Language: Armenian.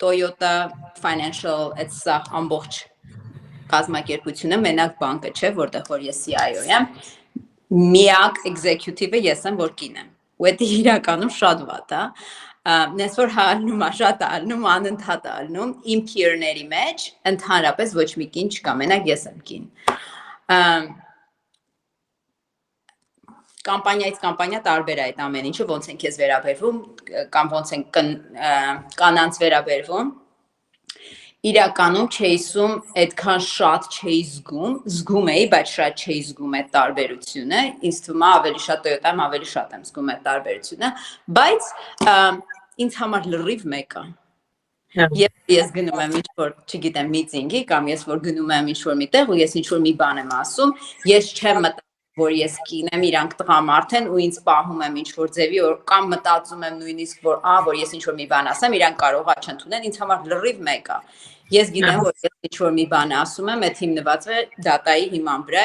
Toyota Financial այդ սա ամբողջ կազմակերպությունը մենակ բանկը չէ, որտեղ որ ես CIO եմ, միակ executive-ը ես եմ, որ կին եմ։ Ու դա իրականում շատ վատ է։ Նես որ հալնում է, շատ հալնում, անընդհատ հալնում, իմ peer-ների մեջ ընդհանրապես ոչ մի կին չկա, մենակ ես եմ կին։ Կամպանիայից կամպանիա տարբեր է այդ ամեն ինչը, ոնց են քեզ վերաբերվում, կամ ոնց են կանանց վերաբերվում։ Իրականում չեյսում այդքան շատ չէի զգում էի, բայց շատ չէի զգում այդ տարբերությունը, ինձ թվում է ավելի շատ Toyota-ում ավելի շատ եմ զգում այդ տարբերությունը, բայց ինձ համար լրիվ մեկ է։ Ես գնում եմ ինչ-որ, չգիտեմ, միտինգի կամ ես որ գնում եմ ինչ-որ մի տեղ ու ես ինչ-որ մի բան եմ ասում, ես չեմ մտածում, որ ես կին եմ, իրանք տղամարդ են ու ինձ պահում եմ ինչ-որ ձևի, կամ մտածում եմ նույնիսկ, որ ես ինչ-որ մի բան ասեմ, իրանք կարող է չընդունեն, ինձ համար լրիվ մեկ է։ Ես գիտեմ, որ ես ինչ-որ մի բան ասում եմ, այդ հիմնված է դատայի հիման վրա